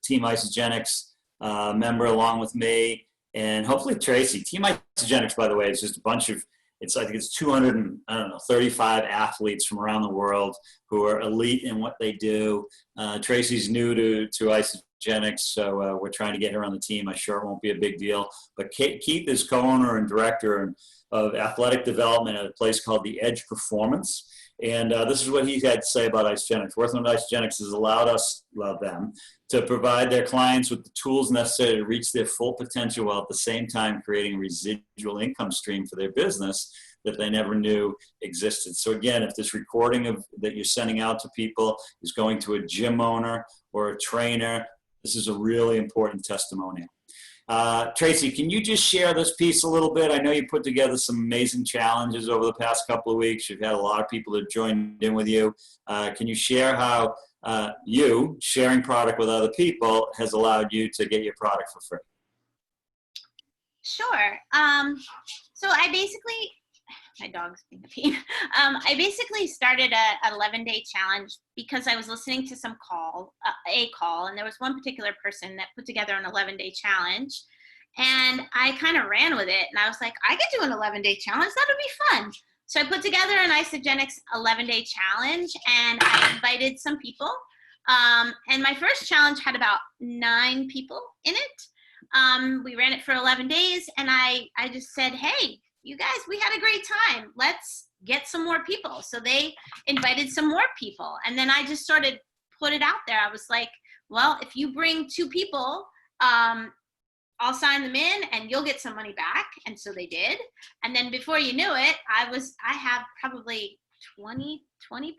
Team Isagenix member along with me, and hopefully Tracy. Team Isagenix, by the way, is just a bunch of, I think it's 235 athletes from around the world who are elite in what they do. Tracy's new to Isagenix, so we're trying to get her on the team. I'm sure it won't be a big deal. But Keith is co-owner and director of athletic development at a place called The Edge Performance. And this is what he had to say about Isagenix. Working with Isagenix has allowed them to provide their clients with the tools necessary to reach their full potential, while at the same time creating a residual income stream for their business that they never knew existed. So again, if this recording that you're sending out to people is going to a gym owner or a trainer, this is a really important testimonial. Tracy, can you just share this piece a little bit? I know you put together some amazing challenges over the past couple of weeks. You've had a lot of people that joined in with you. Can you share how you sharing product with other people has allowed you to get your product for free? Sure. So I basically, my dog's being a pain. I basically started an 11-day challenge because I was listening to a call, and there was one particular person that put together an 11-day challenge, and I kind of ran with it, and I was like, I could do an 11-day challenge. That would be fun. So I put together an Isagenix 11-day challenge, and I invited some people. And my first challenge had about 9 people in it. We ran it for 11 days, and I just said, hey, you guys, we had a great time. Let's get some more people. So they invited some more people. And then I just started put it out there. I was like, well, if you bring 2 people, I'll sign them in and you'll get some money back. And so they did. And then before you knew it, I have probably 20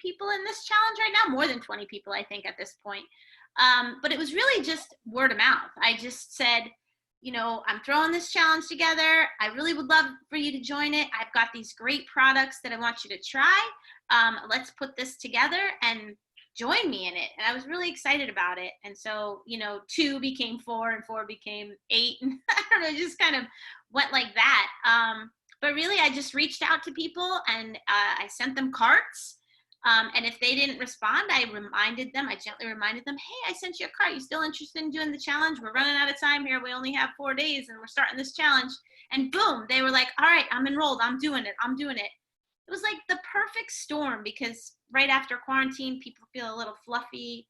people in this challenge right now, more than 20 people, I think, at this point. But it was really just word of mouth. I just said, you know, I'm throwing this challenge together. I really would love for you to join it. I've got these great products that I want you to try. Let's put this together and join me in it. And I was really excited about it. And so, you know, 2 became 4 and 4 became 8. And I don't know, it just kind of went like that. But really, I just reached out to people and I sent them carts. And if they didn't respond, I gently reminded them, hey, I sent you a cart. You still interested in doing the challenge? We're running out of time here. We only have 4 days and we're starting this challenge. And boom, they were like, all right, I'm enrolled. I'm doing it. It was like the perfect storm, because right after quarantine, people feel a little fluffy.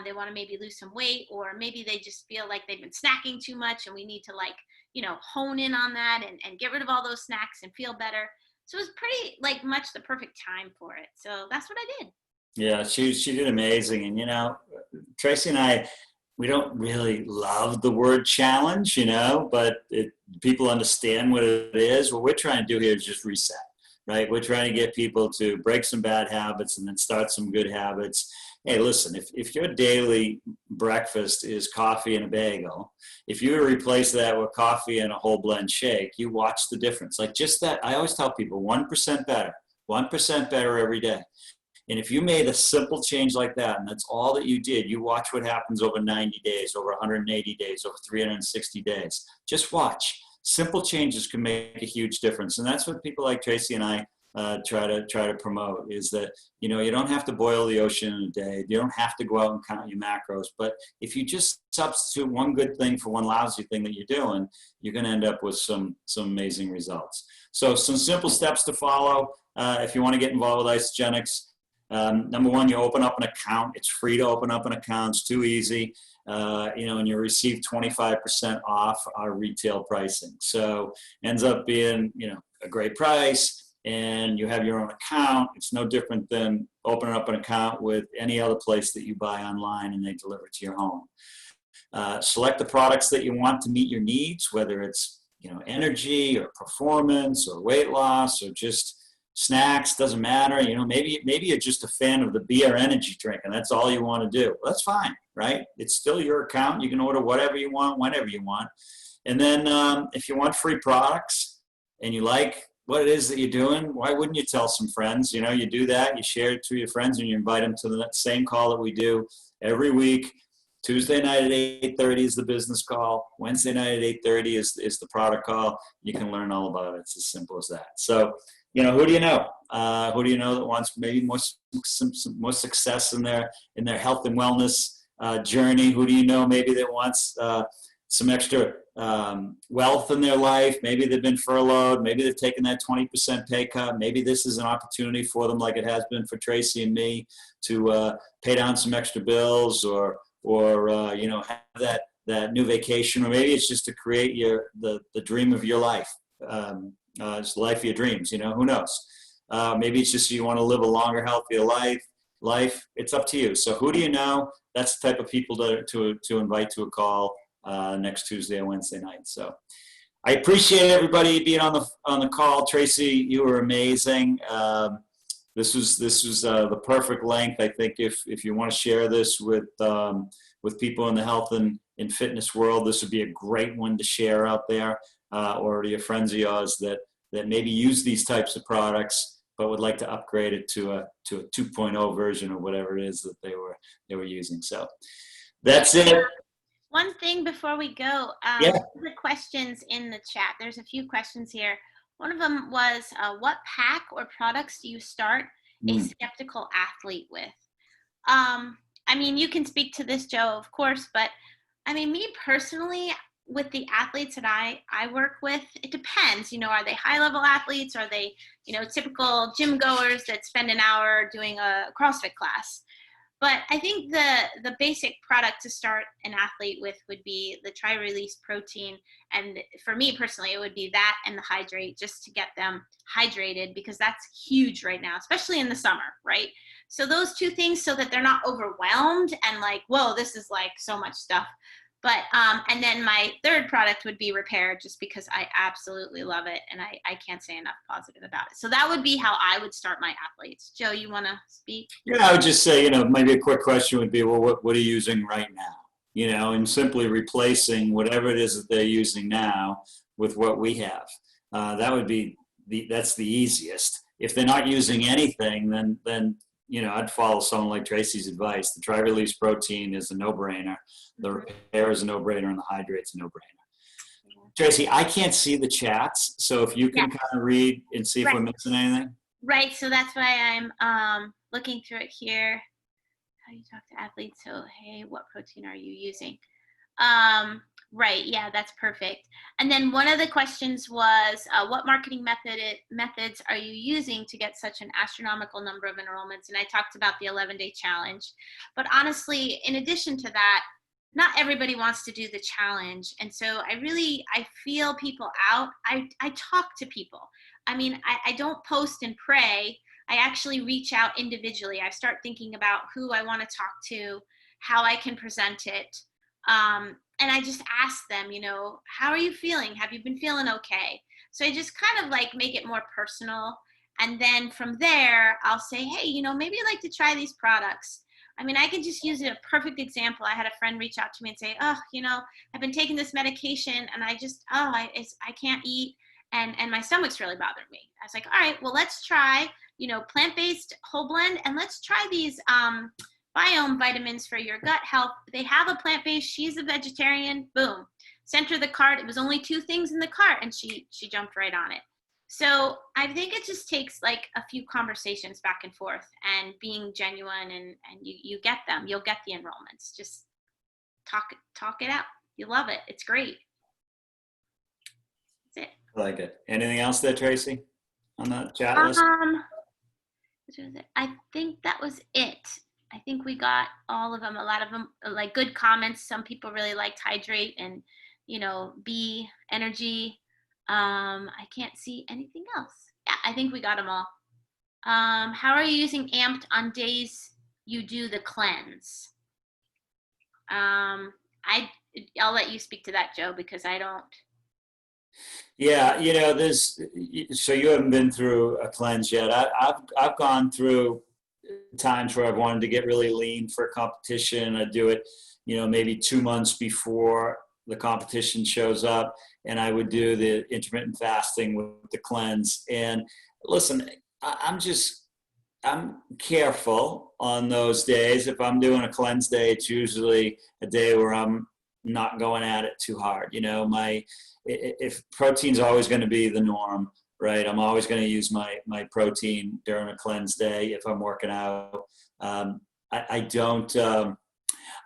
They want to maybe lose some weight, or maybe they just feel like they've been snacking too much and we need to, like, you know, hone in on that and get rid of all those snacks and feel better. So it was pretty, like, much the perfect time for it. So that's what I did. Yeah, she did amazing. And, you know, Tracy and I, we don't really love the word challenge, you know, but people understand what it is. What we're trying to do here is just reset, right? We're trying to get people to break some bad habits and then start some good habits. Hey, listen, if your daily breakfast is coffee and a bagel, if you replace that with coffee and a whole blend shake, you watch the difference. Like, just that, I always tell people 1% better, 1% better every day. And if you made a simple change like that, and that's all that you did, you watch what happens over 90 days, over 180 days, over 360 days. Just watch. Simple changes can make a huge difference. And that's what people like Tracy and I try to promote, is that, you know, you don't have to boil the ocean in a day. You don't have to go out and count your macros. But if you just substitute one good thing for one lousy thing that you're doing, you're going to end up with some amazing results. So some simple steps to follow if you want to get involved with Isogenics. Number one, you open up an account. It's free to open up an account. It's too easy. You know, and you receive 25% off our retail pricing. So ends up being, you know, a great price, and you have your own account. It's no different than opening up an account with any other place that you buy online and they deliver to your home. Select the products that you want to meet your needs, whether it's, you know, energy or performance or weight loss or just snacks, doesn't matter. You know, maybe you're just a fan of the beer energy drink and that's all you want to do. Well, that's fine, right? It's still your account. You can order whatever you want, whenever you want. And then if you want free products and you like what it is that you're doing, why wouldn't you tell some friends? You know, you do that, you share it to your friends, and you invite them to the same call that we do every week. Tuesday night at 8:30 is the business call. Wednesday night at 8:30 is the product call. You can learn all about it. It's as simple as that. So, you know, who do you know? Who do you know that wants maybe more success in their health and wellness journey? Who do you know maybe that wants some extra wealth in their life? Maybe they've been furloughed. Maybe they've taken that 20% pay cut. Maybe this is an opportunity for them, like it has been for Tracy and me, to pay down some extra bills, or you know, have that new vacation, or maybe it's just to create the dream of your life. It's the life of your dreams, you know, who knows? Maybe it's just you want to live a longer, healthier life. It's up to you. So who do you know? That's the type of people to invite to a call next Tuesday or Wednesday night. So I appreciate everybody being on the call. Tracy, you were amazing. This was the perfect length. I think if you want to share this with people in the health and fitness world, this would be a great one to share out there. Or to your friends of yours that maybe use these types of products but would like to upgrade it to a 2.0 version or whatever it is that they were using. So that's it. One thing before we go, Yeah. the questions in the chat. There's a few questions here. One of them was, what pack or products do you start a skeptical athlete with? I mean, you can speak to this, Joe, of course, but I mean, me personally, with the athletes that I work with, it depends, you know, are they high level athletes? Are they, you know, typical gym goers that spend an hour doing a CrossFit class? But I think the basic product to start an athlete with would be the Trirelease protein. And for me personally, it would be that and the Hydrate, just to get them hydrated, because that's huge right now, especially in the summer, right? So those two things, so that they're not overwhelmed and like, whoa, this is like so much stuff. But, and then my third product would be Repair, just because I absolutely love it. And I can't say enough positive about it. So that would be how I would start my athletes. Joe, you want to speak? Yeah, I would just say, maybe a quick question would be, well, what are you using right now? And simply replacing whatever it is that they're using now with what we have. That would be that's the easiest. If they're not using anything, then I'd follow someone like Tracy's advice. The Trirelease protein is a no-brainer. The Repair is a no-brainer, and the Hydrate's a no-brainer. Tracy, I can't see the chats, so if you can kind of read and see if we're missing anything. Right, so that's why I'm looking through it here. How you talk to athletes, so hey, what protein are you using? Right, yeah, that's perfect. And then one of the questions was, what marketing methods are you using to get such an astronomical number of enrollments? And I talked about the 11-day challenge. But honestly, in addition to that, not everybody wants to do the challenge. And so I feel people out. I talk to people. I mean, I don't post and pray. I actually reach out individually. I start thinking about who I want to talk to, how I can present it. And I just ask them, how are you feeling? Have you been feeling okay? So I just kind of like make it more personal. And then from there, I'll say, hey, maybe you'd like to try these products. I mean, I can just use a perfect example. I had a friend reach out to me and say, oh, I've been taking this medication and I just, I can't eat. And my stomach's really bothering me. I was like, all right, well, let's try, plant-based whole blend. And let's try these, biome vitamins for your gut health. They have a plant-based, she's a vegetarian, boom. Sent her the cart. It was only 2 things in the cart and she jumped right on it. So I think it just takes like a few conversations back and forth and being genuine and you get them. You'll get the enrollments. Just talk it out. You love it. It's great. That's it. I like it. Anything else there, Tracy, on that chat list? I think that was it. I think we got all of them, a lot of them, like good comments. Some people really liked Hydrate and, B, energy. I can't see anything else. Yeah, I think we got them all. How are you using Amped on days you do the cleanse? I'll let you speak to that, Joe, because I don't. Yeah, so you haven't been through a cleanse yet. I've gone through times where I've wanted to get really lean for a competition. I do it, maybe 2 months before the competition shows up, and I would do the intermittent fasting with the cleanse. And listen, I'm careful on those days. If I'm doing a cleanse day, it's usually a day where I'm not going at it too hard. If protein's always going to be the norm, right? I'm always going to use my protein during a cleanse day if I'm working out.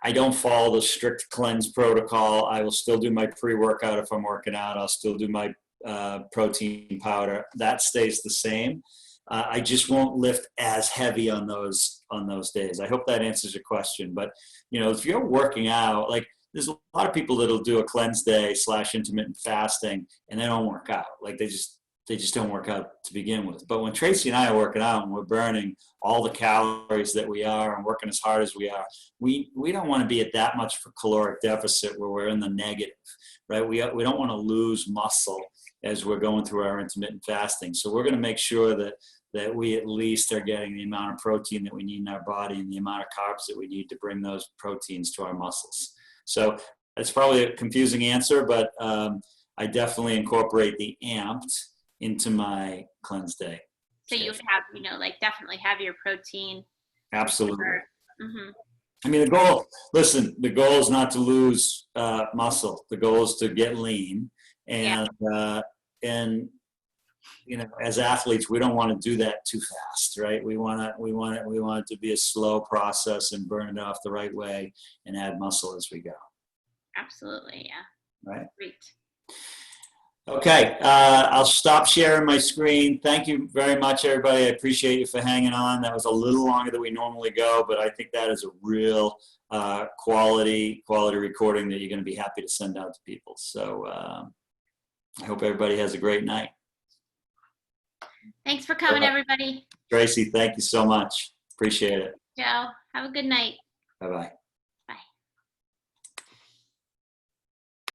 I don't follow the strict cleanse protocol. I will still do my pre-workout if I'm working out. I'll still do my protein powder. That stays the same. I just won't lift as heavy on those days. I hope that answers your question. But if you're working out, like there's a lot of people that'll do a cleanse day / intermittent fasting and they don't work out. Like they just don't work out to begin with. But when Tracy and I are working out and we're burning all the calories that we are and working as hard as we are, we don't want to be at that much of a caloric deficit where we're in the negative, right? We don't want to lose muscle as we're going through our intermittent fasting. So we're going to make sure that we at least are getting the amount of protein that we need in our body and the amount of carbs that we need to bring those proteins to our muscles. So that's probably a confusing answer, but I definitely incorporate the Amped into my cleanse day. So you would have, definitely have your protein. Absolutely. Mm-hmm. I mean, the goal is not to lose muscle. The goal is to get lean. And as athletes, we don't want to do that too fast, right? We want it to be a slow process and burn it off the right way and add muscle as we go. Absolutely, yeah. Right. Great. Okay, I'll stop sharing my screen. Thank you very much, everybody. I appreciate you for hanging on. That was a little longer than we normally go, but I think that is a real quality recording that you're going to be happy to send out to people. So I hope everybody has a great night. Thanks for coming, everybody. Tracy, thank you so much. Appreciate it. Joe, have a good night. Bye-bye.